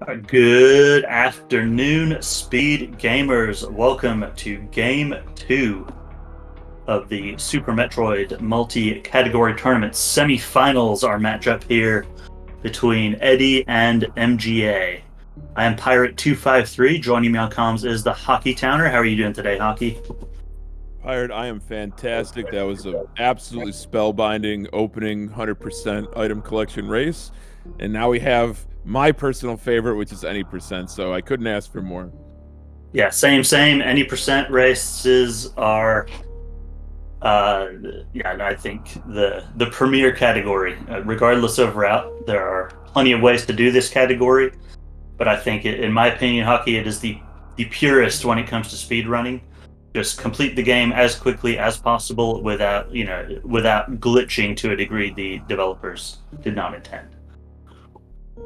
Good afternoon, Speed Gamers. Welcome to Game 2 of the Super Metroid multi-category tournament semifinals. Our matchup here between Eddie and MGA. I am Pirate253. Joining me on comms is the Hockey Towner. How are you doing today, Hockey? Pirate, I am fantastic. That was an absolutely spellbinding opening 100% item collection race. And now we have my personal favorite, which is any percent. So I couldn't ask for more. Yeah, same. Any percent races are I think the premier category, regardless of route. There are plenty of ways to do this category, but I think, in my opinion, hockey, it is the purest when it comes to speed running. Just complete the game as quickly as possible without glitching to a degree the developers did not intend.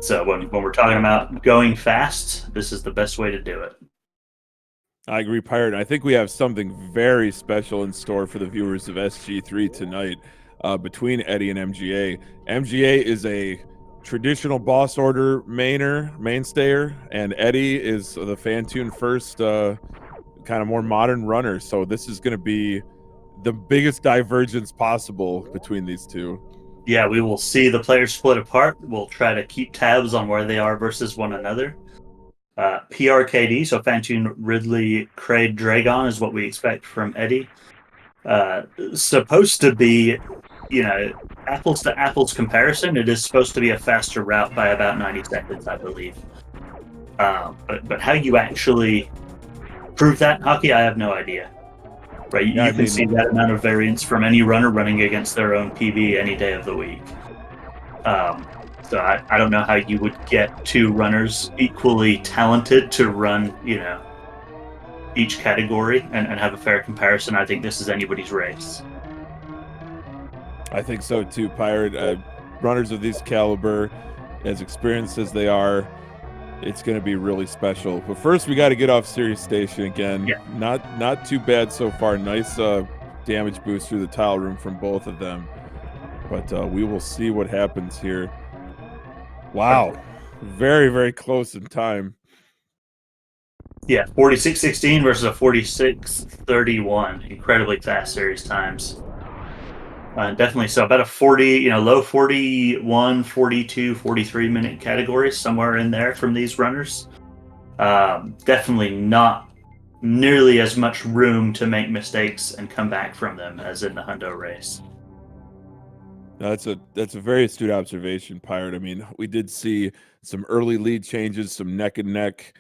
So when we're talking about going fast, this is the best way to do it. I agree, Pirate. I think we have something very special in store for the viewers of SG3 tonight between Eddie and MGA. MGA is a traditional boss order mainstayer, and Eddie is the Fantune first kind of more modern runner. So this is going to be the biggest divergence possible between these two. Yeah, we will see the players split apart. We'll try to keep tabs on where they are versus one another. PRKD, so Fantune, Ridley, Kraid, Dragon is what we expect from Eddie. Supposed to be, apples to apples comparison. It is supposed to be a faster route by about 90 seconds, I believe. But how you actually prove that, Hockey, I have no idea. Right, you can see that amount of variance from any runner running against their own PB any day of the week. So I don't know how you would get two runners equally talented to run, each category and have a fair comparison. I think this is anybody's race. I think so too, Pirate. Runners of this caliber, as experienced as they are, it's going to be really special. But first, we got to get off Sirius Station again. Yeah. Not too bad so far. Nice damage boost through the tile room from both of them. But we will see what happens here. Wow. Very, very close in time. Yeah, 46-16 versus a 46-31. Incredibly fast series times. Definitely so. About a 40, low 41, 42, 43 minute categories, somewhere in there from these runners. Definitely not nearly as much room to make mistakes and come back from them as in the Hundo race. That's a very astute observation, Pirate. I mean, we did see some early lead changes, some neck and neck,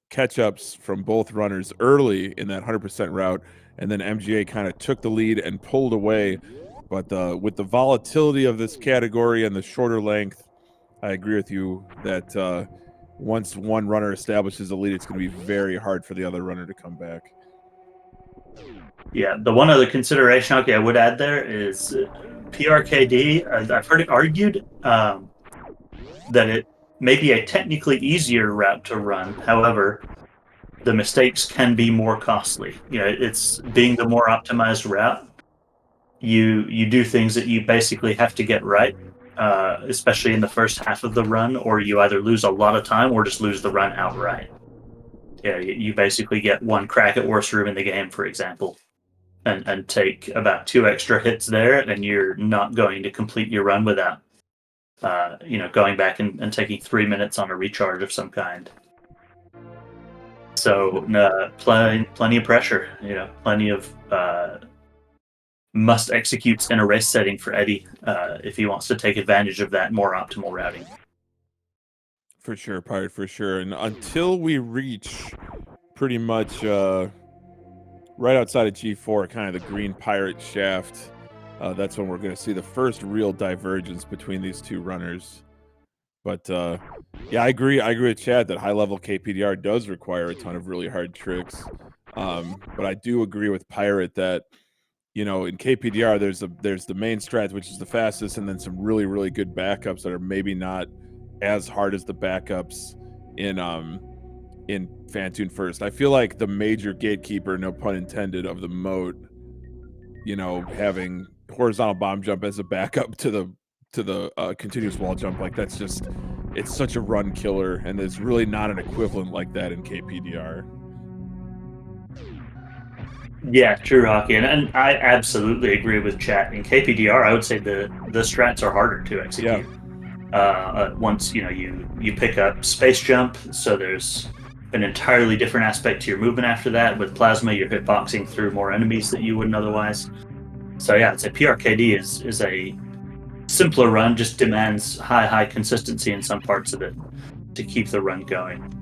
catch ups from both runners early in that 100% route, and then MGA kind of took the lead and pulled away. But with the volatility of this category and the shorter length, I agree with you that once one runner establishes a lead, it's going to be very hard for the other runner to come back. Yeah, the one other consideration, I would add there is PRKD. I've heard it argued that it may be a technically easier route to run. However, the mistakes can be more costly. It's being the more optimized route. You do things that you basically have to get right, especially in the first half of the run, or you either lose a lot of time or just lose the run outright. Yeah, you basically get one crack at worst room in the game, for example, and take about 2 extra hits there, and you're not going to complete your run without, going back and taking 3 minutes on a recharge of some kind. So plenty of pressure, plenty of must executes in a race setting for Eddie if he wants to take advantage of that more optimal routing. For sure, Pirate, for sure. And until we reach pretty much right outside of G4, kind of the green Pirate shaft, that's when we're going to see the first real divergence between these two runners. But yeah, I agree with Chad that high-level KPDR does require a ton of really hard tricks. But I do agree with Pirate that, in KPDR, there's the main strat, which is the fastest, and then some really, really good backups that are maybe not as hard as the backups in Fantune first. I feel like the major gatekeeper, no pun intended, of the moat, having horizontal bomb jump as a backup to the continuous wall jump, like that's just it's such a run killer, and there's really not an equivalent like that in KPDR. Yeah, true hockey, and I absolutely agree with chat. In KPDR, I would say the strats are harder to Yeah. execute. Once you pick up space jump, so there's an entirely different aspect to your movement after that. With plasma, you're hitboxing through more enemies that you wouldn't otherwise. So yeah, I'd say PRKD is a simpler run, just demands high consistency in some parts of it to keep the run going.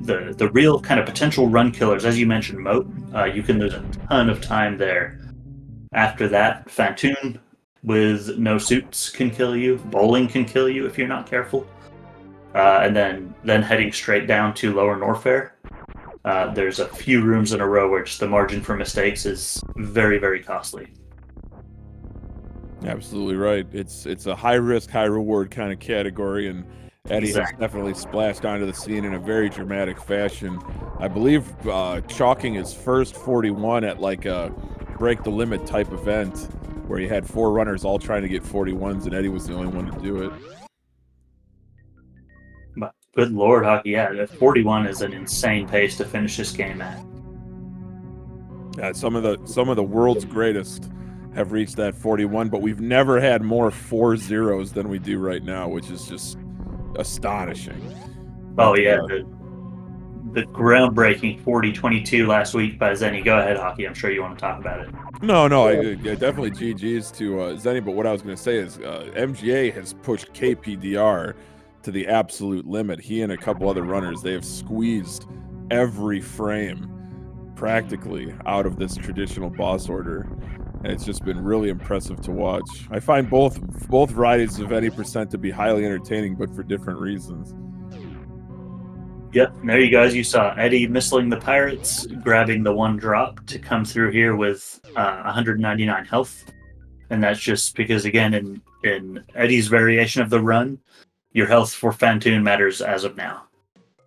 The real kind of potential run killers, as you mentioned, Moat, you can lose a ton of time there. After that, Fantoon with no suits can kill you. Bowling can kill you if you're not careful. And then heading straight down to Lower Norfair, there's a few rooms in a row where just the margin for mistakes is very costly. Absolutely right. It's a high risk, high reward kind of category, and Eddie Exactly. has definitely splashed onto the scene in a very dramatic fashion. I believe chalking his first 41 at like a break the limit type event where he had 4 runners all trying to get 41s, and Eddie was the only one to do it. But good lord, hockey, yeah, 41 is an insane pace to finish this game at. Yeah, some of the world's greatest have reached that 41, but we've never had more 4 zeros than we do right now, which is just astonishing. Oh But, yeah, the groundbreaking 40-22 last week by Zenny. Go ahead, hockey. I'm sure you want to talk about it. no, I definitely GG's to Zenny. But what I was going to say is MGA has pushed KPDR to the absolute limit. He and a couple other runners, they have squeezed every frame practically out of this traditional boss order. And it's just been really impressive to watch. I find both varieties of any percent to be highly entertaining, but for different reasons. Yep, there you go. As you saw, Eddie missling the pirates, grabbing the 1 drop to come through here with 199 health. And that's just because, again, in Eddie's variation of the run, your health for Fantoon matters as of now.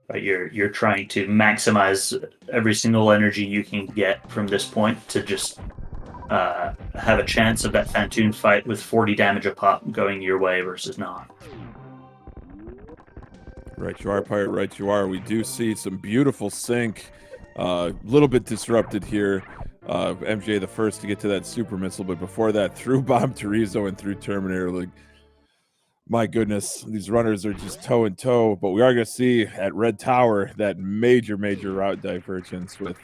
Right? You're trying to maximize every single energy you can get from this point to just have a chance of that Fantoon fight with 40 damage a pop going your way versus not. Right you are, Pirate, right you are. We do see some beautiful sync. A little bit disrupted here. MJ the first to get to that super missile, but before that, through Bomb Terizo and through Terminator. Like, my goodness, these runners are just toe and toe. But we are going to see at Red Tower that major route divergence with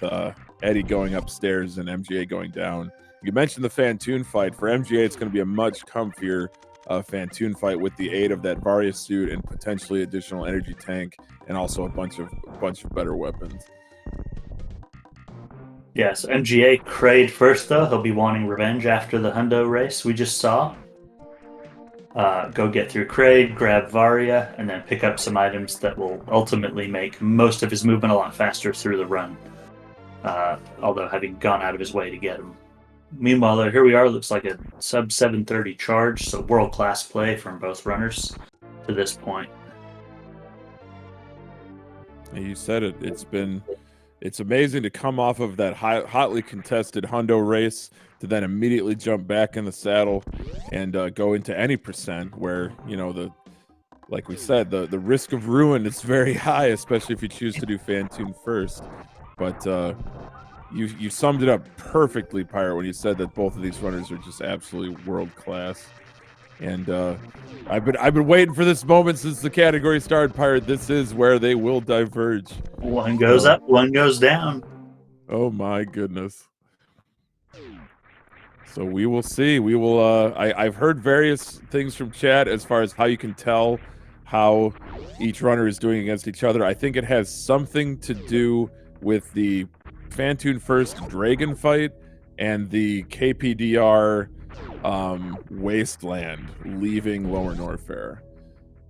Eddie going upstairs and MGA going down. You mentioned the Fantoon fight. For MGA, it's going to be a much comfier Fantoon fight with the aid of that Varia suit and potentially additional energy tank, and also a bunch of better weapons. Yes, MGA Kraid first though. He'll be wanting revenge after the Hundo race we just saw. Go get through Kraid, grab Varia, and then pick up some items that will ultimately make most of his movement a lot faster through the run. Although having gone out of his way to get him. Meanwhile, here we are. Looks like a sub 730 charge, so world-class play from both runners to this point. You said it. It's amazing to come off of that hotly contested Hundo race to then immediately jump back in the saddle and go into any percent where, like we said, the risk of ruin is very high, especially if you choose to do Fantoon first. But you summed it up perfectly, Pirate, when you said that both of these runners are just absolutely world class. And I've been waiting for this moment since the category started, Pirate. This is where they will diverge. One goes up, one goes down. Oh my goodness. So we will see. We will I've heard various things from chat as far as how you can tell how each runner is doing against each other. I think it has something to do with the Fantoon first Dragon fight and the KPDR Wasteland leaving Lower Norfair.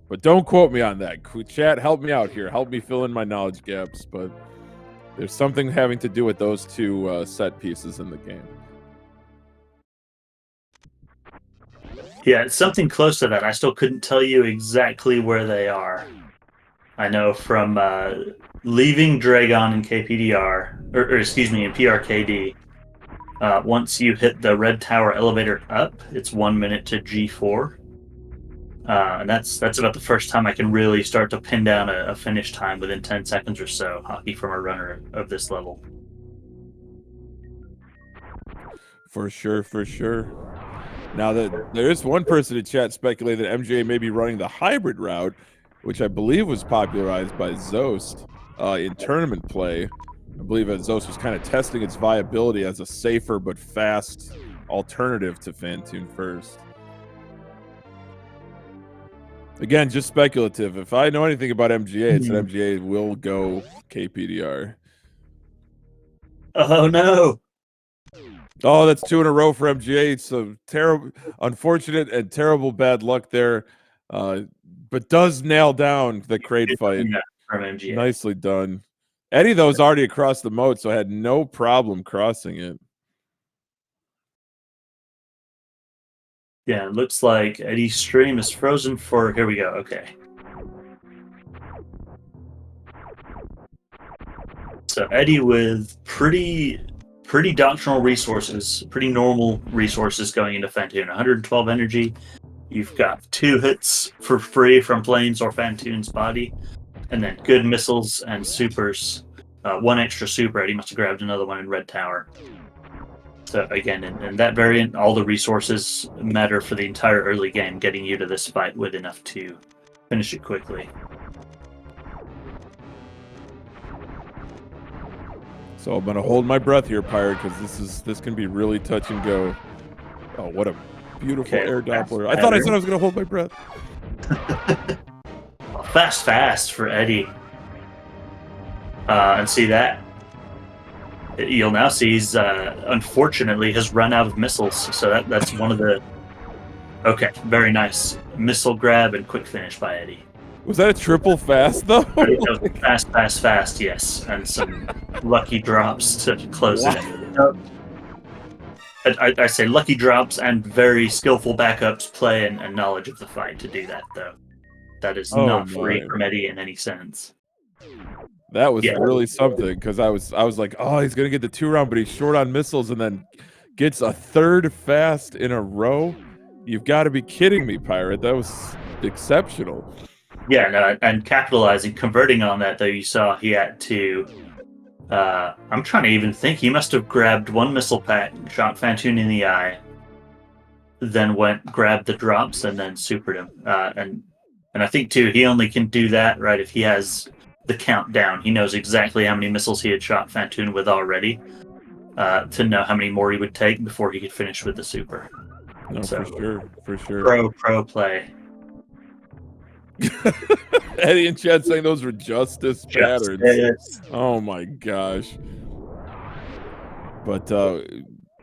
But don't quote me on that. Chat, help me out here. Help me fill in my knowledge gaps. But there's something having to do with those two set pieces in the game. Yeah, it's something close to that. I still couldn't tell you exactly where they are. I know from leaving Dragon in KPDR, or excuse me, in PRKD, once you hit the Red Tower elevator up, it's 1 minute to G4. And that's about the first time I can really start to pin down a finish time within 10 seconds or so, hockey from a runner of this level. For sure, for sure. Now that there is one person in chat speculated that MGA may be running the hybrid route, which I believe was popularized by Zost in tournament play. I believe that Zost was kind of testing its viability as a safer but fast alternative to Fantoon First. Again, just speculative. If I know anything about MGA, it's that MGA will go KPDR. Oh no! Oh, that's 2 in a row for MGA. So terrible, unfortunate, and terrible bad luck there. But does nail down the crate fight. Yeah, from MGA. Nicely done. Eddie, though, is already across the moat, so had no problem crossing it. Yeah, it looks like Eddie's stream is frozen for. Here we go. Okay. So Eddie with pretty doctrinal resources, pretty normal resources going into Fantoon. 112 energy. You've got 2 hits for free from Plains or Fantoon's body, and then good missiles and supers. 1 extra super. Eddie must have grabbed another one in Red Tower. So again, in that variant, all the resources matter for the entire early game, getting you to this fight with enough to finish it quickly. So I'm gonna hold my breath here, Pirate, because this can be really touch and go. Oh, what a beautiful air Doppler! I thought I said I was gonna hold my breath. Fast for Eddie. And see that. You'll now see he's unfortunately has run out of missiles, so that's one of the. Okay, very nice missile grab and quick finish by Eddie. Was that a triple fast though? Fast, yes, and some lucky drops to close it. I say lucky drops and very skillful backups, play, and knowledge of the fight to do that, though. That is not free from Eddie in any sense. That was really something, because I was like, oh, he's gonna get the 2-round, but he's short on missiles, and then gets a 3rd fast in a row. You've got to be kidding me, Pirate. That was exceptional. Yeah, no, and capitalizing, converting on that, though, you saw he had to. I'm trying to even think. He must have grabbed 1 missile pack, shot Fantoon in the eye, then grabbed the drops, and then supered him. And I think too, he only can do that right if he has the countdown. He knows exactly how many missiles he had shot Fantoon with already, to know how many more he would take before he could finish with the super. No, so, for sure. Pro play. Eddie and Chad saying those were justice patterns. Oh my gosh. But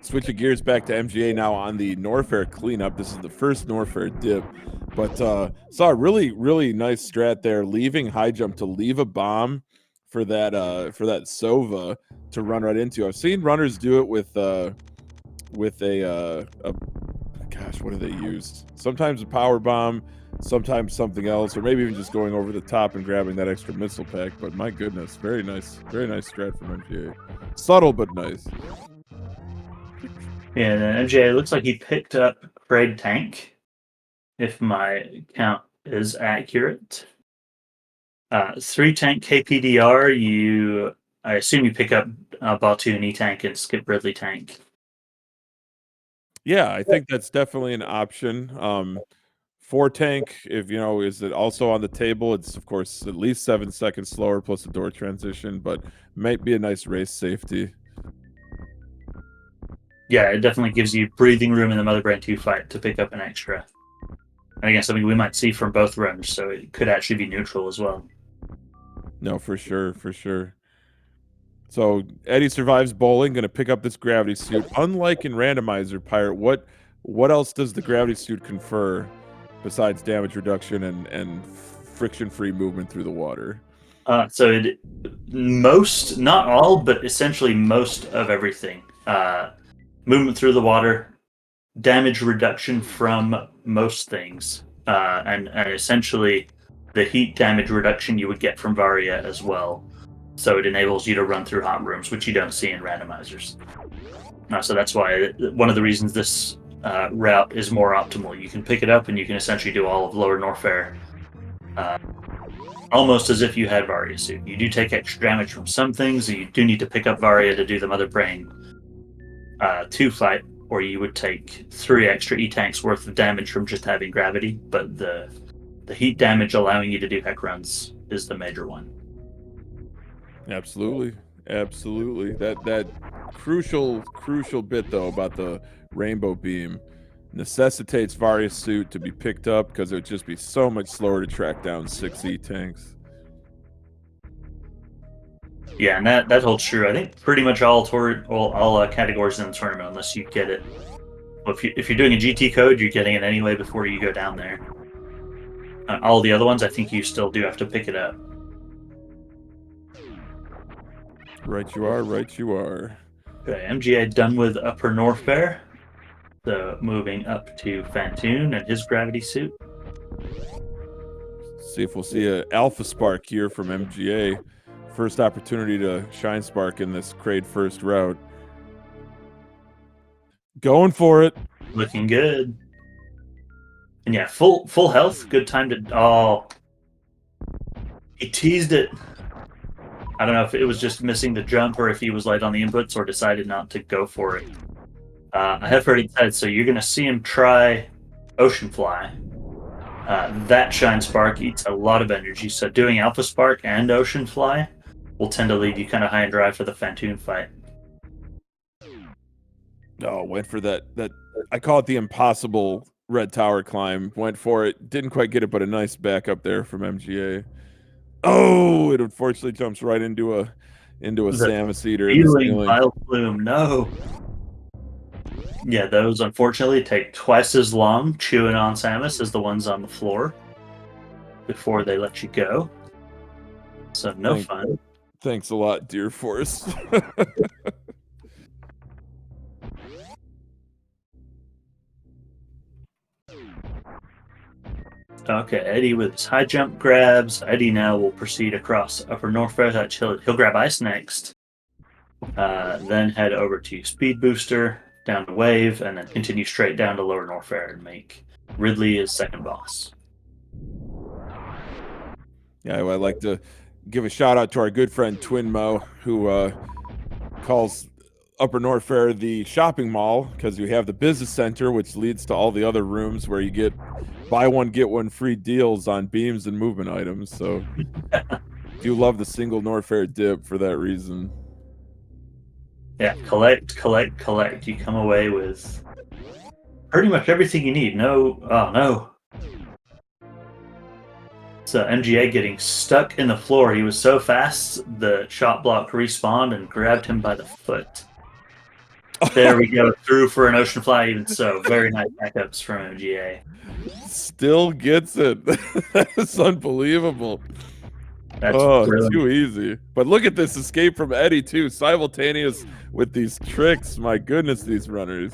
switching gears back to MGA now on the Norfair cleanup. This is the first Norfair dip. But saw a really nice strat there, leaving high jump to leave a bomb for that Sova to run right into. I've seen runners do it with a gosh, what do they use? Sometimes a power bomb, sometimes something else, or maybe even just going over the top and grabbing that extra missile pack. But my goodness, very nice strat from MGA. Subtle but nice. Yeah, and MGA looks like he picked up Braid Tank, if my count is accurate. 3 tank KPDR. I assume you pick up Batu and E-Tank and skip Ridley Tank. Yeah, I think that's definitely an option. 4 tank, if you know, is it also on the table? It's of course at least 7 seconds slower plus a door transition, but might be a nice race safety. Yeah, it definitely gives you breathing room in the Mother Brain 2 fight to pick up an extra. And again, something we might see from both runners, so it could actually be neutral as well. No, for sure. So Eddie survives bowling, going to pick up this gravity suit. Unlike in Randomizer, Pirate, what else does the gravity suit confer besides damage reduction and friction-free movement through the water? So not all, but essentially most of everything. Movement through the water, damage reduction from most things, and essentially the heat damage reduction you would get from Varia as well. So it enables you to run through hot rooms, which you don't see in randomizers. So that's why one of the reasons this route is more optimal. You can pick it up and you can essentially do all of Lower Norfair almost as if you had Varia Suit. You do take extra damage from some things, and you do need to pick up Varia to do the Mother Brain 2 fight, or you would take 3 extra E-Tanks worth of damage from just having gravity, but the heat damage allowing you to do heck runs is the major one. Absolutely. That crucial bit though about the rainbow beam necessitates Various Suit to be picked up because it would just be so much slower to track down 6 E-Tanks. Yeah, and that holds true. I think pretty much all categories in the tournament, unless you get it. Well, if you're doing a GT code, you're getting it anyway before you go down there. All the other ones, I think you still do have to pick it up. Right you are. Okay, MGA done with Upper Norfair. So moving up to Fantoon and his gravity suit. See if we'll see an Alpha Spark here from MGA. First opportunity to shine Spark in this Kraid first route. Going for it. Looking good. And yeah, full health. Good time to... Oh. He teased it. I don't know if it was just missing the jump or if he was light on the inputs or decided not to go for it. I have heard it said, so you're going to see him try Ocean Fly. That Shine Spark eats a lot of energy, so doing Alpha Spark and Ocean Fly will tend to leave you kind of high and dry for the Fantoon fight. Oh, went for that. I call it the impossible Red Tower climb. Went for it. Didn't quite get it, but a nice backup there from MGA. Oh, it unfortunately jumps right into a Samus Eater. Vile Plume, no. Yeah, those unfortunately take twice as long chewing on Samus as the ones on the floor before they let you go. So no fun. Thanks a lot, Deer Force. Okay, Eddie with his high jump grabs. Eddie now will proceed across Upper Norfair. He'll grab Ice next. Then head over to Speed Booster, down to Wave, and then continue straight down to Lower Norfair and make Ridley his second boss. Yeah, I'd like to give a shout out to our good friend Twin Mo, who calls Upper Norfair the shopping mall because you have the business center, which leads to all the other rooms where you get buy one get one free deals on beams and movement items. So do love the single Norfair dip for that reason. Yeah, collect. You come away with pretty much everything you need. No, oh no. So MGA getting stuck in the floor. He was so fast, the shot block respawned and grabbed him by the foot. There we go, through for an Ocean Fly. Even so, very nice backups from MGA. Still gets it. That's unbelievable. That's too easy. But look at this escape from Eddie too, simultaneous with these tricks. My goodness, these runners.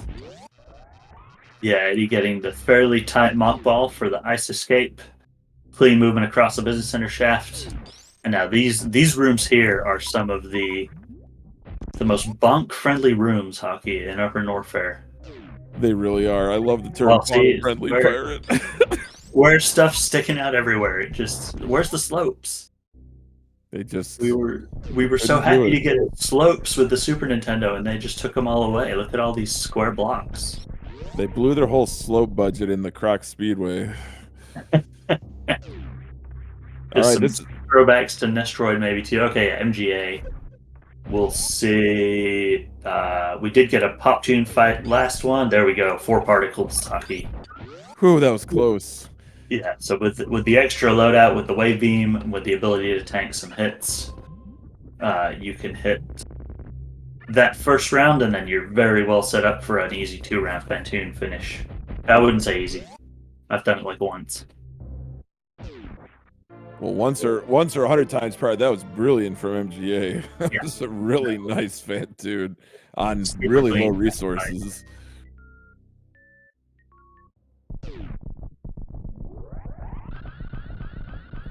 Yeah, Eddie getting the fairly tight mock ball for the ice escape. Clean movement across the business center shaft. And now these rooms here are some of the most bonk-friendly rooms, Hockey, in Upper Norfair. They really are. I love the term bonk-friendly pirate. Where's stuff sticking out everywhere? Where's the slopes? They just we were so happy to get slopes with the Super Nintendo, and they just took them all away. Look at all these square blocks. They blew their whole slope budget in the Croc Speedway. All right, this is throwbacks to Metroid maybe too. Okay, yeah, MGA. We'll see. We did get a Pop Tune fight last one. There we go. 4 particles, Hockey. Whew, that was close. Yeah, so with the extra loadout, with the wave beam, with the ability to tank some hits, you can hit that first round, and then you're very well set up for an easy 2-round Fantoon finish. I wouldn't say easy. I've done it like once. Well, once or 100 times prior, that was brilliant from MGA. That was a really nice Fantoon on really low resources.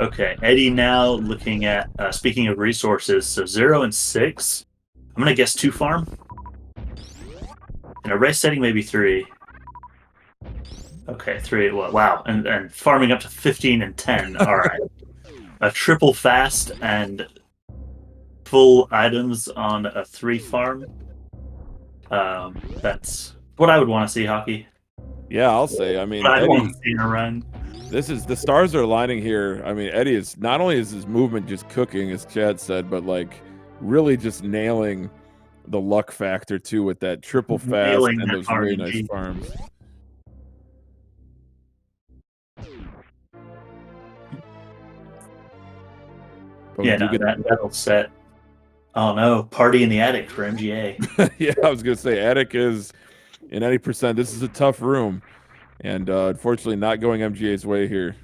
Okay, Eddie now looking at, speaking of resources, so 0 and 6. I'm going to guess 2 farm. In a race setting, maybe 3. Okay, 3. Wow, and farming up to 15 and 10. All right, a triple fast and full items on a 3 farm. That's what I would want to see, Hockey. Yeah, I'll say. I mean, What I'd want Eddie, to see in a run. this is the stars are aligning here. I mean, Eddie is not only is his movement just cooking, as Chad said, but like really just nailing the luck factor too with that triple fast Nailing and that those really nice RNG. farms. But we Yeah, do no, get that'll set. Oh no, party in the attic for MGA. yeah, I was gonna say attic is in any percent. This is a tough room, and unfortunately, not going MGA's way here.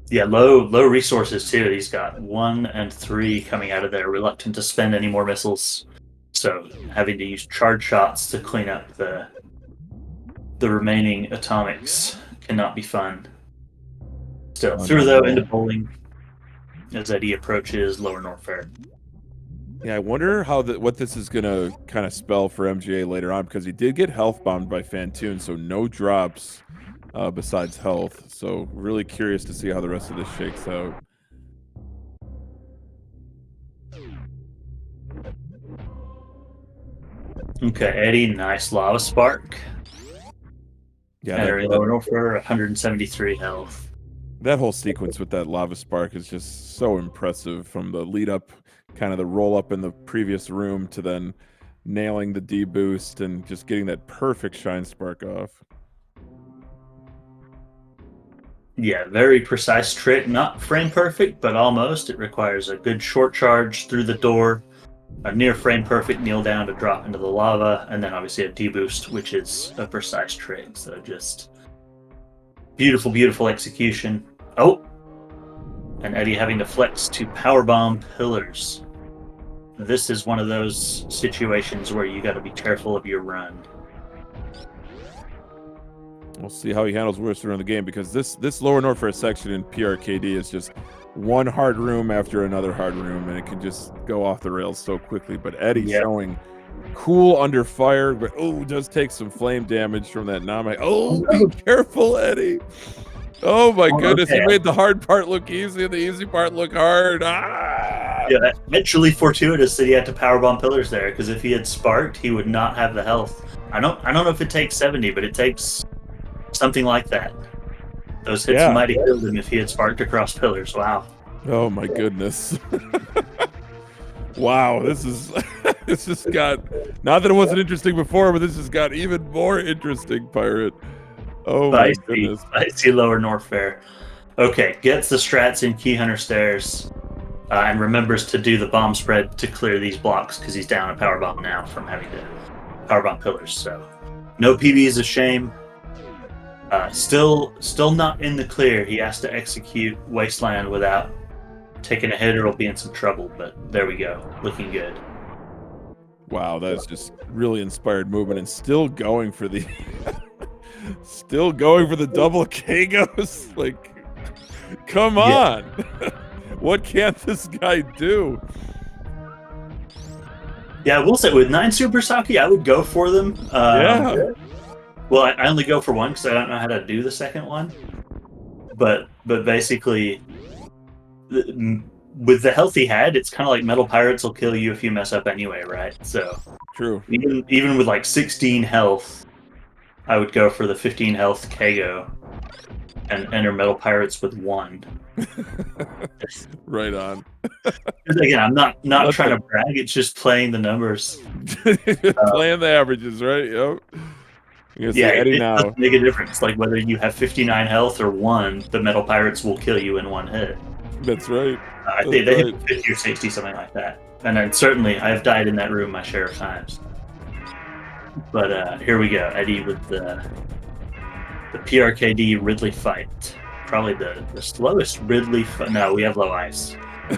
Yeah, low resources too. He's got 1 and 3 coming out of there, reluctant to spend any more missiles. So having to use charge shots to clean up the remaining atomics cannot be fun. Still, Oh, through not at though all. into bowling as Eddie approaches Lower North Fair. Yeah, I wonder how what this is gonna kind of spell for MGA later on, because he did get health bombed by Fantoon, so no drops besides health. So really curious to see how the rest of this shakes out. Okay, Eddie, nice lava spark. Yeah, Entering Lower North Fair, 173 health. that whole sequence with that lava spark is just so impressive, from the lead up, kind of the roll up in the previous room, to then nailing the D boost and just getting that perfect shine spark off. Yeah, very precise trick. Not frame perfect, but almost. It requires a good short charge through the door, a near frame perfect kneel down to drop into the lava, and then obviously a deboost, which is a precise trick. So just beautiful, beautiful execution. Oh, and Eddie having to flex to powerbomb pillars. This is one of those situations where you got to be careful of your run. We'll see how he handles worse around the game, because this Lower North Fair section in PRKD is just one hard room after another hard room, and it can just go off the rails so quickly. But Eddie showing cool under fire, but does take some flame damage from that Name. Be careful, Eddie. Oh my goodness, he made the hard part look easy and the easy part look hard. Yeah, eventually fortuitous that he had to powerbomb pillars there, because if he had sparked, he would not have the health. I don't know if it takes 70, but it takes something like that. Those hits might have killed him if he had sparked across pillars. Wow. Oh my goodness. Wow, this is this just got, not that it wasn't interesting before, but this has got even more interesting, Pirate. Oh my goodness. I see Lower North Fair. Okay, gets the strats in Key Hunter Stairs, and remembers to do the bomb spread to clear these blocks, because he's down a power bomb now from having to power bomb pillars. So no PB is a shame. Still not in the clear. He has to execute Wasteland without taking a hit, or he'll be in some trouble. But there we go, looking good. Wow, that is just really inspired movement, and still going for the double Kagos. Like, come on. What can't this guy do? Yeah, I will say, with 9 Super Saki, I would go for them. Well, I only go for one because I don't know how to do the second one. But basically, with the health he had, it's kind of like Metal Pirates will kill you if you mess up anyway, right? So true. Even with like 16 health, I would go for the 15 health Kago and enter Metal Pirates with 1. Right on. Again, I'm not trying to brag. It's just playing the numbers. Playing the averages, right? Yep. It doesn't make a difference. Like, whether you have 59 health or 1, the Metal Pirates will kill you in 1 hit. That's right. I think they hit 50 or 60, something like that. And then certainly, I've died in that room my share of times. But here we go. Eddie with the PRKD Ridley fight. Probably the slowest Ridley fight. No, we have low ice.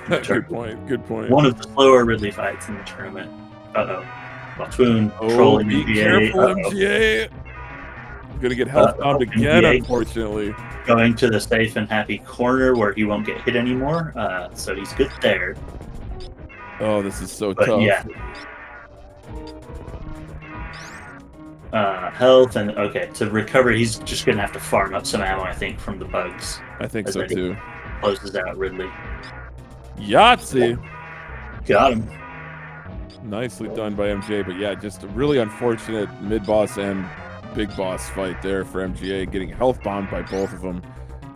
Good point. Good point. One of the slower Ridley fights in the tournament. Uh-oh. Baltoon trolling be MGA. Careful, MGA. Gonna get health bombed again, MGA, unfortunately. Going to the safe and happy corner where he won't get hit anymore. So he's good there. Oh, this is so tough. Yeah. health, and okay, to recover, he's just gonna have to farm up some ammo, I think, from the bugs. I think As so that he too. closes out Ridley. Yahtzee. Got him. Nicely done by MJ, but yeah, just a really unfortunate mid-boss and big boss fight there for MGA, getting health bombed by both of them.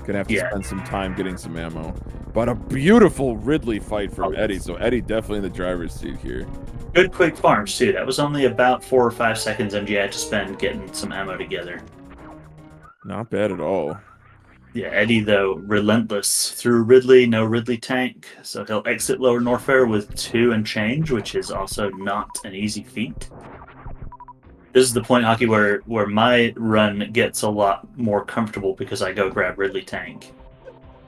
Gonna have to spend some time getting some ammo. But a beautiful Ridley fight from Eddie, so Eddie definitely in the driver's seat here. Good quick farms, too. That was only about 4 or 5 seconds MGA had to spend getting some ammo together. Not bad at all. Yeah, Eddie, though, relentless. Through Ridley, no Ridley tank, so he'll exit Lower Norfair with 2 and change, which is also not an easy feat. This is the point, Hockey, where my run gets a lot more comfortable because I go grab Ridley tank.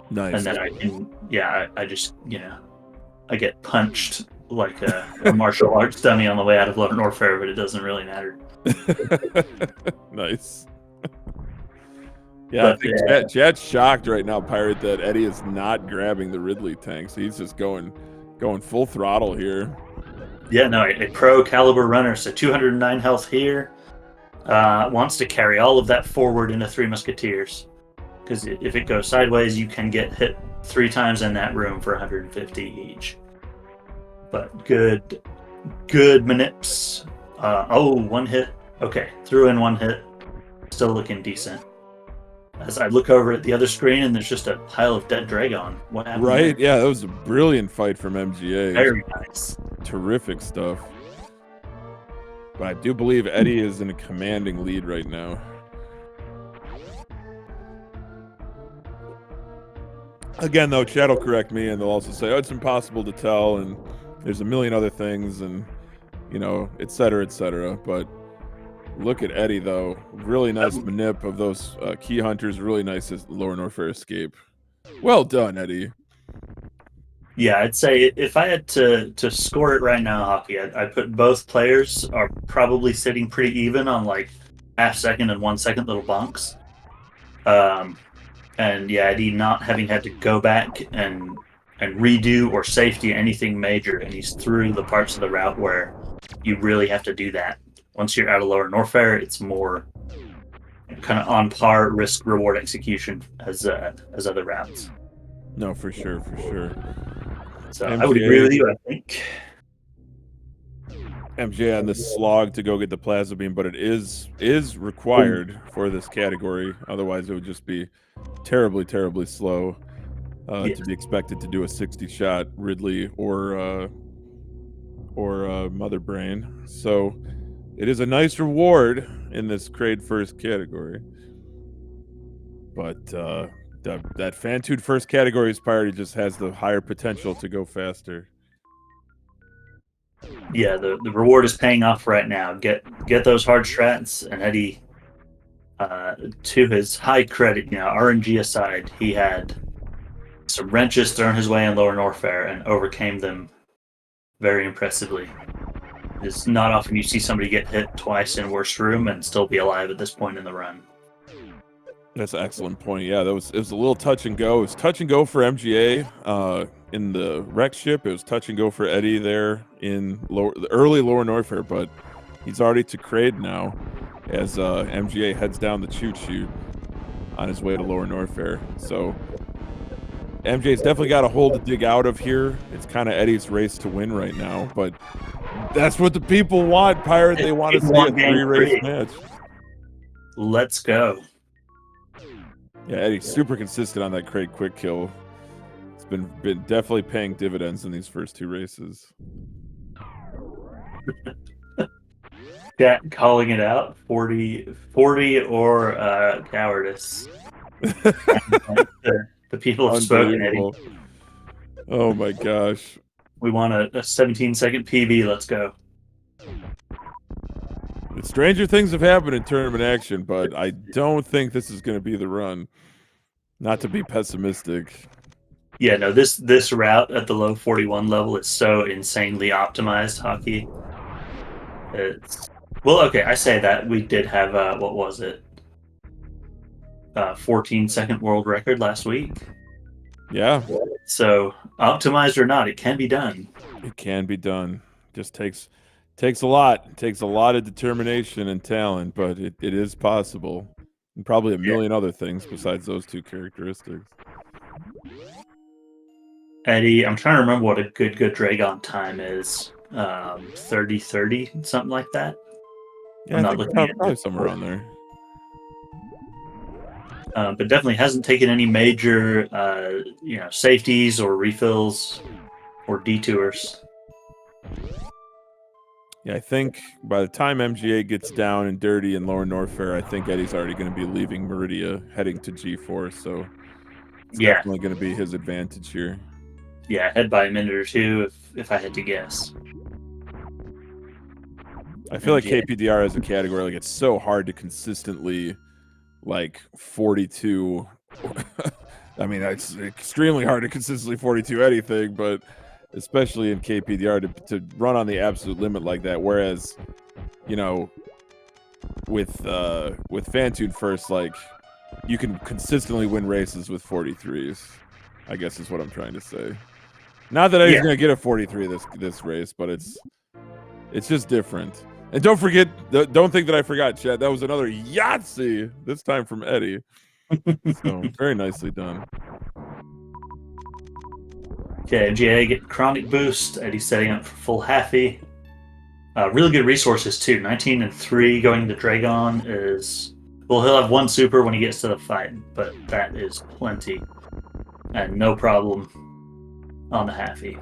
Nice. And then I can, I just, I get punched like a martial arts dummy on the way out of Lower Norfair, but it doesn't really matter. Nice. Yeah, But, I think Chad's shocked right now, Pirate, that Eddie is not grabbing the Ridley tank. So he's just going full throttle here. Yeah, no, a pro caliber runner, so 209 health here. Wants to carry all of that forward into Three Musketeers. Because if it goes sideways, you can get hit 3 times in that room for 150 each. But good manips. One hit. Okay, threw in 1 hit. Still looking decent. As I look over at the other screen, and there's just a pile of dead Dragon. What happened? Right? Yeah, that was a brilliant fight from MGA. Very nice. Terrific stuff. But I do believe Eddie is in a commanding lead right now. Again, though, Chad will correct me, and they'll also say, oh, it's impossible to tell, and there's a million other things, and, et cetera, et cetera. But look at Eddie, though. Really nice manip of those key hunters. Really nice Lower Norfair escape. Well done, Eddie. Yeah, I'd say if I had to score it right now, Hockey, I'd put both players are probably sitting pretty even on like half-second and 1-second little bonks. And yeah, Eddie not having had to go back and redo or safety anything major, and he's through the parts of the route where you really have to do that. Once you're out of Lower Norfair, it's more kind of on par risk-reward execution as other routes. No, for sure, for sure. So MJ, I would agree with you, I think. MJ on this slog to go get the plasma beam, but it is required for this category. Otherwise, it would just be terribly, terribly slow to be expected to do a 60-shot Ridley or Mother Brain. So it is a nice reward in this Crade first category. But that Fantude first category's priority just has the higher potential to go faster. Yeah, the reward is paying off right now. Get those hard strats, and Eddie, to his high credit, RNG aside, he had some wrenches thrown his way in Lower Norfair and overcame them very impressively. It's not often you see somebody get hit twice in worst room and still be alive at this point in the run. That's an excellent point. Yeah, it was a little touch and go. It was touch and go for MGA in the wreck ship. It was touch and go for Eddie there in the early Lower Norfair, but he's already to Crade now as MGA heads down the chute on his way to Lower Norfair. So MJ's definitely got a hole to dig out of here. It's kind of Eddie's race to win right now, but that's what the people want, Pirate. They want to see a 3-race match. Let's go. Yeah, Eddie's super consistent on that Crate quick kill. It's been definitely paying dividends in these first 2 races. Yeah, calling it out, 40 or cowardice. The people have spoken, Eddie. Oh my gosh. We want a 17-second PB. Let's go. Stranger things have happened in tournament action, but I don't think this is going to be the run. Not to be pessimistic. Yeah, no, this route at the low 41 level is so insanely optimized, Hockey. Okay, I say that. We did have, what was it? 14-second world record last week. Yeah. So, optimized or not, it can be done. It can be done. Just takes Takes a lot. It takes a lot of determination and talent, but it is possible. And probably a million other things besides those two characteristics. Eddie, I'm trying to remember what a good Dragon time is. 30-30, something like that. Yeah, I'm I not think looking at probably it, somewhere around there. but definitely hasn't taken any major, safeties or refills or detours. Yeah, I think by the time MGA gets down and dirty in Lower Norfair, I think Eddie's already going to be leaving Meridia, heading to G4, so it's Yeah, definitely going to be his advantage here. yeah, ahead by a minute or two if I had to guess. I feel like MGA. KPDR as a category, like it's so hard to consistently, like 42. I mean, it's extremely hard to consistently 42 anything, but especially in KPDR to run on the absolute limit like that. Whereas, you know, with Fantune first, like you can consistently win races with 43s. I guess is what I'm trying to say. Not that Eddie's Yeah. gonna get a 43 this race, but it's just different. And don't forget, don't think that I forgot, Chad. That was another Yahtzee, this time from Eddie. So, very nicely done. Okay, MGA getting chronic boost. Eddie's setting up for full halfy. Really good resources too. 19 and 3 going to Dragon is, well, he'll have one super when he gets to the fight, but that is plenty and no problem on the halfy.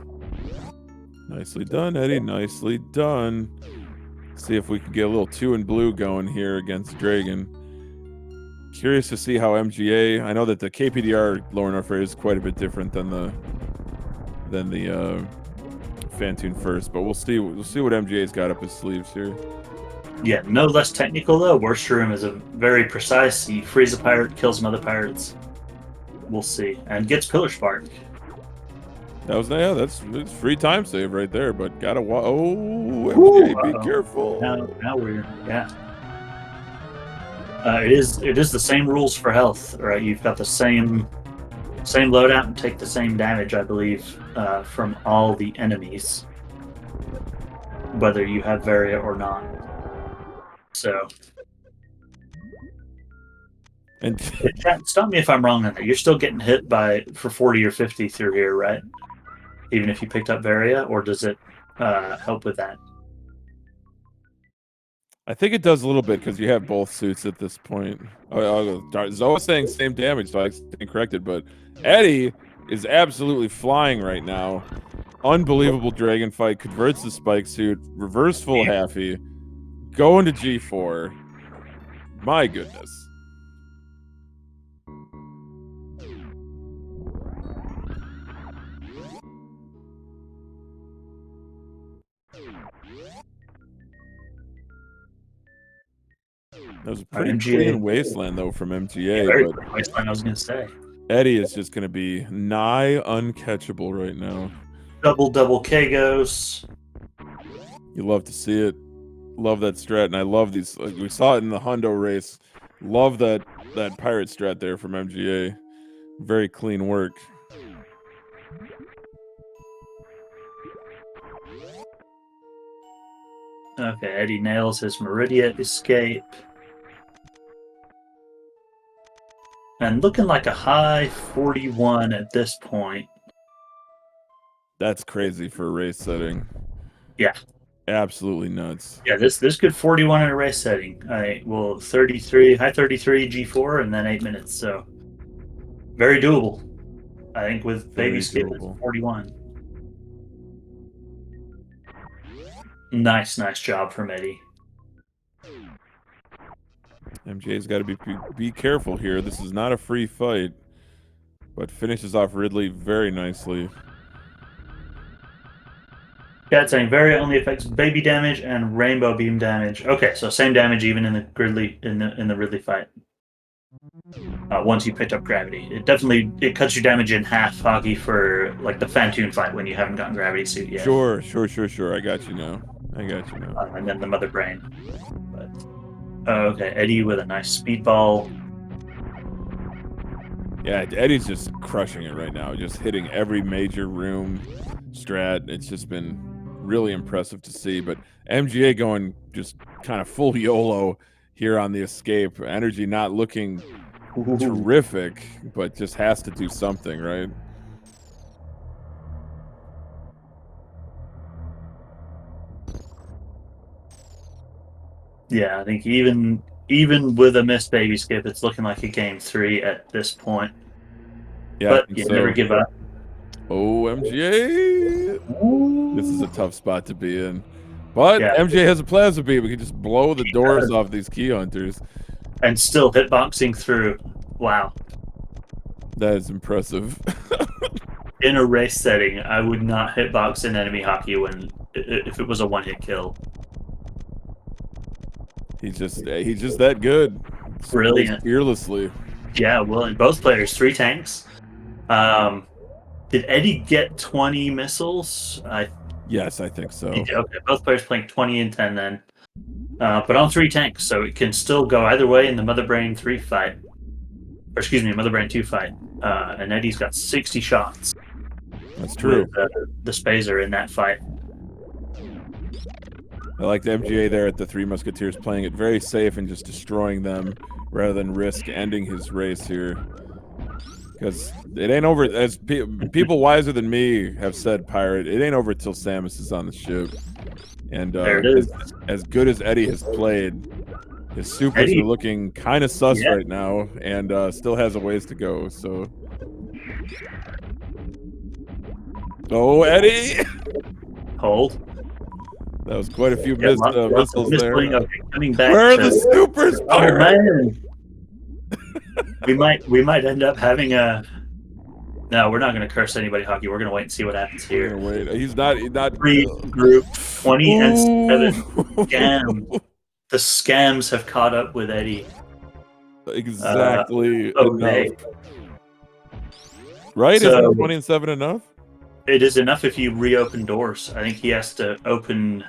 Nicely done, Eddie. Nicely done. See if we can get a little 2 and blue going here against Dragon. Curious to see how MGA. I know that the KPDR Lower Norfair is quite a bit different than the Fantune first, but we'll see. We'll see what MGA's got up his sleeves here. Yeah, no less technical though. Worstrom is a very precise. He frees a pirate, kills some other pirates. We'll see, and gets Pillar Spark. That was that's free time save right there, but gotta MGA, be careful. Now we're it is the same rules for health, right? You've got the same loadout and take the same damage, I believe, from all the enemies, whether you have Varia or not. So, and stop me if I'm wrong on that. You're still getting hit for 40 or 50 through here, right? Even if you picked up Varia, or does it help with that? I think it does a little bit because you have both suits at this point. Zoa's saying same damage, so I stand corrected, but Eddie is absolutely flying right now. Unbelievable dragon fight, converts the spike suit, reverse full halfy, going to G4. My goodness. That was a pretty clean wasteland, though, from MGA. Very clean wasteland, I was going to say. Eddie is just going to be nigh uncatchable right now. Double Kagos. You love to see it. Love that strat, and I love these. Like, we saw it in the Hundo race. Love that pirate strat there from MGA. Very clean work. Okay, Eddie nails his Meridia escape. And looking like a high 41 at this point. That's crazy for a race setting. Yeah. Absolutely nuts. Yeah, this could 41 in a race setting. Well, 33, high 33 G4, and then 8 minutes. So very doable. I think with baby scale 41. Nice job from Eddie. MJ's got to be careful here. This is not a free fight, but finishes off Ridley very nicely. Yeah, it's saying Varia only affects baby damage and rainbow beam damage. Okay, so same damage even in the Ridley fight. Once you picked up gravity, it cuts your damage in half, Hockey, for like the Fantune fight when you haven't gotten gravity suit yet. Sure. I got you now. And then the Mother Brain. But okay, Eddie with a nice speedball. Yeah, Eddie's just crushing it right now. Just hitting every major room strat. It's just been really impressive to see. But MGA going just kind of full YOLO here on the escape. Energy not looking terrific, but just has to do something, right? Yeah, I think even with a missed baby skip, it's looking like a game 3 at this point. Yeah, But you never give up. Oh, MGA! This is a tough spot to be in. But Yeah. MJ has a plasma beam. We can just blow the doors off these key hunters. And still hitboxing through. Wow. That is impressive. In a race setting, I would not hitbox an enemy hockey if it was a one-hit kill. He's just that good. Brilliant. Fearlessly. Yeah, well, and both players, 3 tanks. Did Eddie get 20 missiles? Yes, I think so. Okay, both players playing 20 and 10 then. But on 3 tanks, so it can still go either way in the Mother Brain 3 fight. Or excuse me, Mother Brain 2 fight. And Eddie's got 60 shots. That's true. With, the Spazer in that fight. I like the MGA there at the Three Musketeers playing it very safe and just destroying them rather than risk ending his race here. Because it ain't over, as people wiser than me have said, Pirate, it ain't over till Samus is on the ship. And as good as Eddie has played, his supers are looking kind of sus right now, and still has a ways to go. So, oh, Eddie! Hold. That was quite a few missiles there. Okay, coming back. Where are the supers, Pirate? Oh, man. we might end up having a. No, we're not going to curse anybody, Hockey. We're going to wait and see what happens here. Wait, he's not. Group 20 and 7. Scam. The scams have caught up with Eddie. Exactly. Okay. Enough. Right? So, isn't 20 and 7 enough? It is enough if you reopen doors. I think he has to open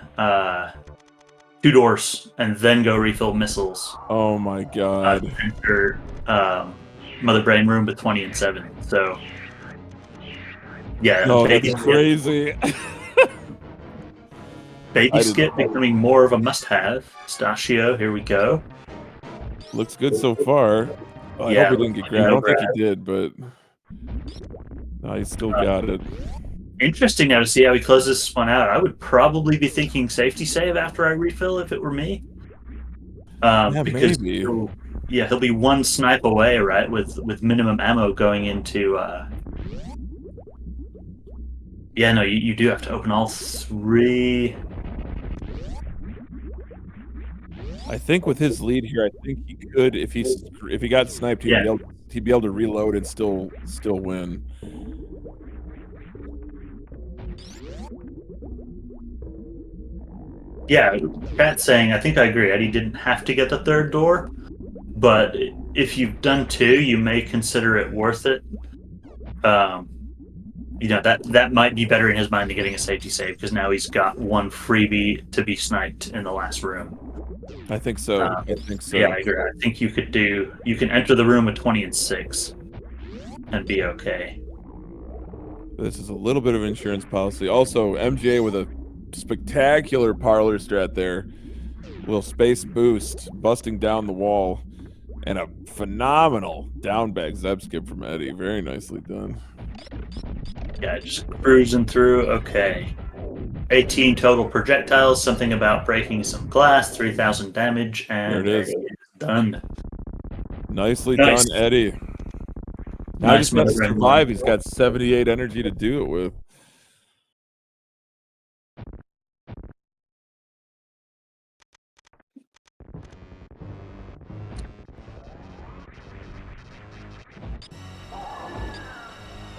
2 doors and then go refill missiles. Oh my god. Enter Mother Brain room with 20 and 7. So yeah, that's crazy. Baby skip becoming more of a must-have. Pistachio, here we go. Looks good so far. I hope he didn't get grabbed. I don't think he did, but no, he still got it. Interesting now to see how he closes this one out. I would probably be thinking safety save after I refill if it were me. Because maybe. he'll be 1 snipe away, right? With minimum ammo going into. Yeah, no, you do have to open all 3. I think with his lead here, I think he could, if he got sniped, he'd be able to reload and still win. Yeah, Pat's saying, I think I agree. Eddie didn't have to get the 3rd door, but if you've done 2, you may consider it worth it. That might be better in his mind than getting a safety save, because now he's got 1 freebie to be sniped in the last room. I think so. Yeah, I agree. I think you can enter the room with 20 and 6 and be okay. This is a little bit of insurance policy. Also, MJ with a spectacular parlor strat there. Little space boost, busting down the wall, and a phenomenal down bag Zeb skip from Eddie. Very nicely done. Yeah, just cruising through. Okay. 18 total projectiles, something about breaking some glass, 3,000 damage, and there it is. Done. Nicely done, Eddie. Now he's got to survive. He's got 78 energy to do it with.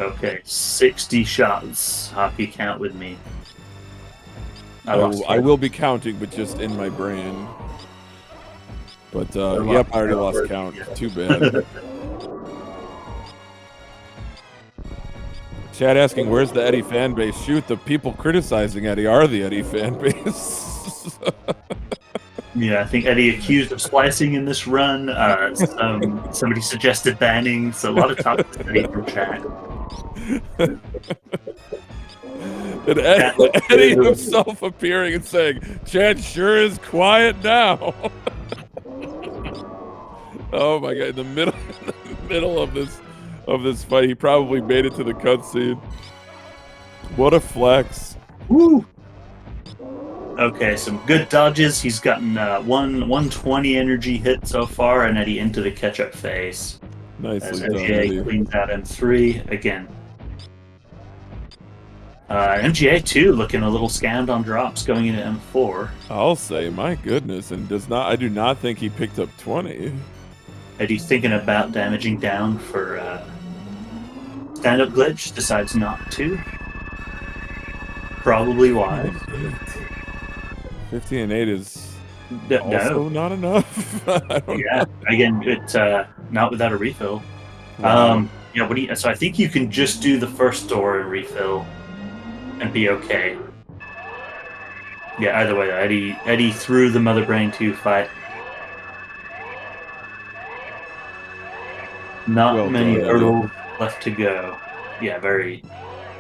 Okay, 60 shots. Hockey, count with me. I will be counting, but just in my brain. But, yep, I already lost count. Yeah. Too bad. Chad asking, where's the Eddie fan base? Shoot, the people criticizing Eddie are the Eddie fan base. Yeah, I think Eddie accused of splicing in this run. Somebody suggested banning, so a lot of toxicity from chat. And Eddie himself appearing and saying, "Chat sure is quiet now." Oh my god! In the middle of this fight, he probably made it to the cutscene. What a flex! Woo! Okay, some good dodges. He's gotten 120 energy hit so far, and Eddie into the catch-up phase. Nicely as done, MGA Eddie. cleans out M3 again. MGA too looking a little scammed on drops going into M4. I'll say, my goodness, and I do not think he picked up 20. Eddie's thinking about damaging down for stand-up glitch, decides not to. Probably wise. 15 and 8 is No. also not enough. I don't know. Again, it's not without a refill. Wow. Yeah, so I think you can just do the first door and refill and be okay. Yeah, either way, Eddie through the Mother Brain 2 fight. Not many hurdles left to go. Yeah, very,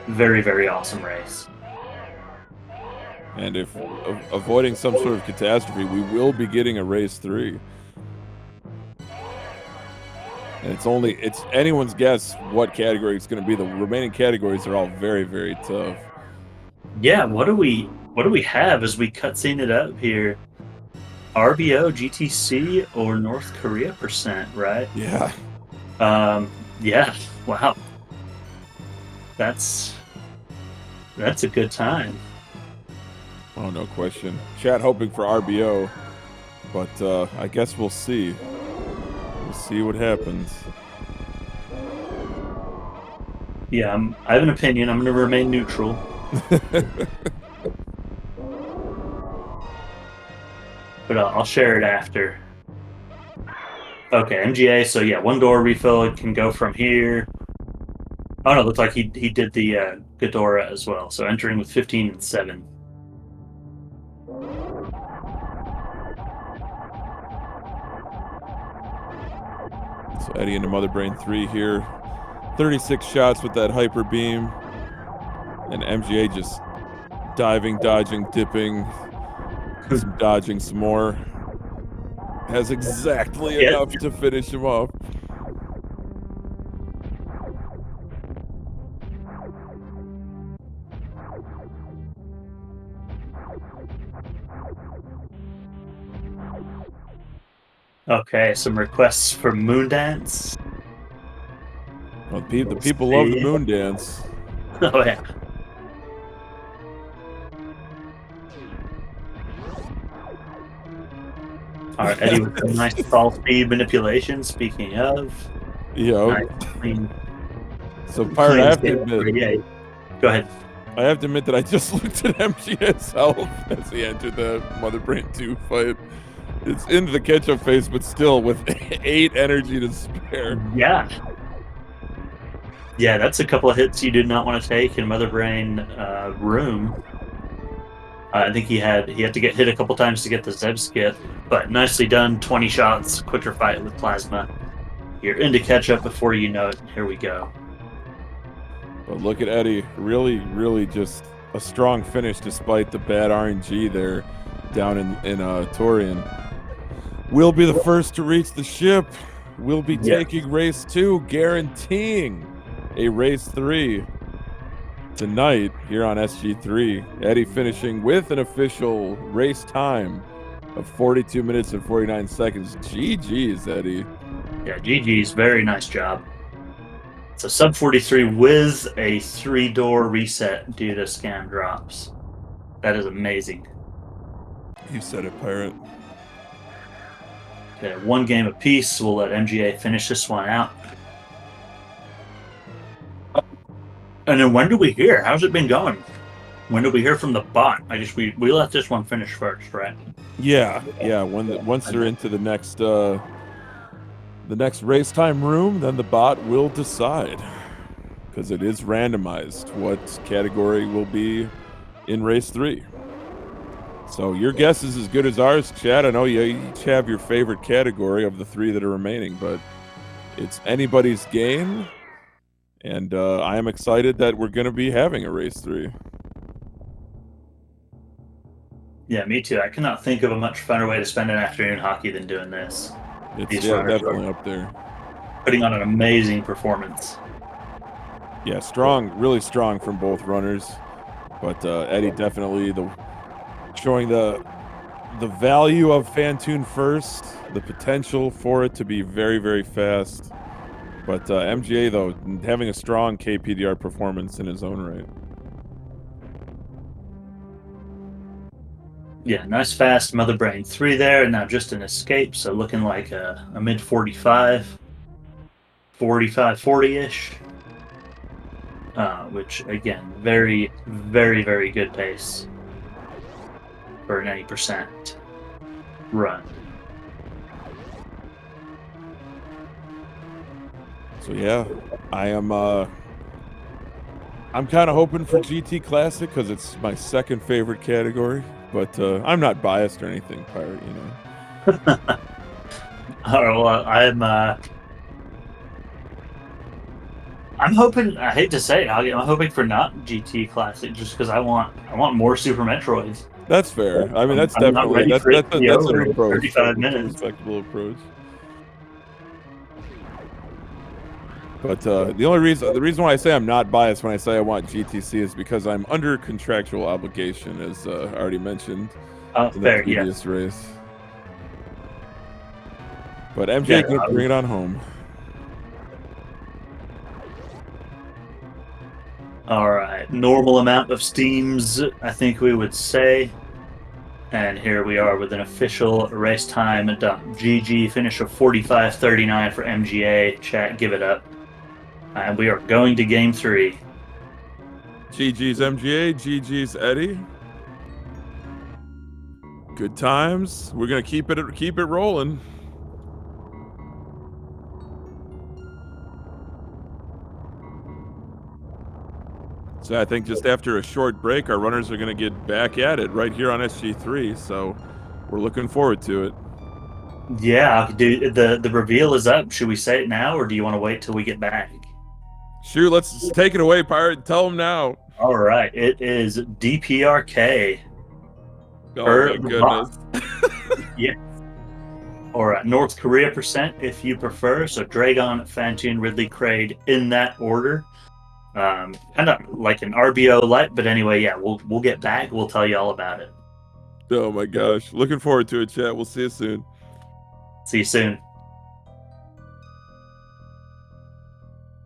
very, very awesome race. And if avoiding some sort of catastrophe, we will be getting a race 3. And it's anyone's guess what category it's going to be. The remaining categories are all very, very tough. Yeah, what do we have as we cutscene it up here? RBO, GTC, or North Korea %, right? Yeah. Yeah. Wow. That's a good time. Oh, no question. Chat hoping for RBO, but I guess we'll see. We'll see what happens. Yeah, I have an opinion. I'm going to remain neutral. But I'll share it after. Okay, MGA. So yeah, one door refill. It can go from here. Oh no, it looks like he did the Ghidorah as well. So entering with 15 and 7. So Eddie into Mother Brain 3 here. 36 shots with that hyper beam. And MGA just diving, dodging, dipping, dodging some more. Has exactly enough to finish him off. Okay, some requests for Moon Dance. Well, the people love the Moon Dance. Oh yeah. All right, Eddie with some nice stall speed manipulation. Speaking of, yeah. Nice, clean. So Pirate, I have to admit. Yeah. Go ahead. I have to admit that I just looked at MGS health as he entered the Mother Brain 2 fight. It's into the catch-up phase, but still with 8 energy to spare. Yeah. Yeah, that's a couple of hits you did not want to take in Mother Brain room. I think he had to get hit a couple times to get the Zeb skip, but nicely done. 20 shots, quicker fight with plasma. You're into catch-up before you know it. Here we go. But look at Eddie, really, really just a strong finish despite the bad RNG there down in Torian. We'll be the first to reach the ship. We'll be taking race 2, guaranteeing a race 3 tonight here on SG3. Eddie finishing with an official race time of 42 minutes and 49 seconds. GG's, Eddie. Yeah, GG's. Very nice job. So sub 43 with a 3-door reset due to scam drops. That is amazing. You said it, Pirate. Okay, 1 game apiece. We'll let MGA finish this one out. And then when do we hear? How's it been going? When do we hear from the bot? We let this one finish first, right? Yeah. Once they're into the next race time room, then the bot will decide, because it is randomized what category will be in race 3. So your guess is as good as ours, Chad. I know you each have your favorite category of the 3 that are remaining, but it's anybody's game. And I am excited that we're going to be having a race 3. Yeah, me too. I cannot think of a much funner way to spend an afternoon hockey than doing this. It's These runners definitely are up there. putting on an amazing performance. Yeah, strong, really strong from both runners. But Eddie definitely showing the value of Fantoon first, the potential for it to be very, very fast. But MGA, though, having a strong KPDR performance in his own right. Yeah, nice fast Mother Brain 3 there, and now just an escape, so looking like a mid 45, 40-ish. Which, again, very, very, very good pace for an 80% run. So yeah, I'm kind of hoping for GT Classic because it's my second favorite category, but I'm not biased or anything, Pirate, you know. Well, I'm hoping. I hate to say it, I'm hoping for not GT Classic, just because I want more Super Metroids. That's fair. I mean, that's I'm not definitely ready for it to be that's an over in approach. 35 That's a minutes. respectable approach. But the reason why I say I'm not biased when I say I want GTC is because I'm under contractual obligation, as already mentioned in the Fair, yeah. previous race. But MJ Yeah, can bring it on home. all right. Normal amount of steams, I think we would say. And here we are with an official race time. GG finish of 45:39 for MGA. Chat, give it up. And we are going to game 3. GG's MGA, GG's Eddie. Good times. We're gonna keep it rolling. So I think just after a short break, our runners are gonna get back at it right here on SG3. So we're looking forward to it. Yeah, the reveal is up. Should we say it now, or do you want to wait till we get back? Shoot, let's take it away, Pirate. Tell them now. All right, it is DPRK. Oh my goodness. Yeah. Or North Korea percent if you prefer. So Dragon, Fantoon, Ridley, Kraid in that order. Kind of like an RBO light, but anyway, yeah, we'll get back. We'll tell you all about it. Oh my gosh. Looking forward to it, chat. We'll see you soon. See you soon.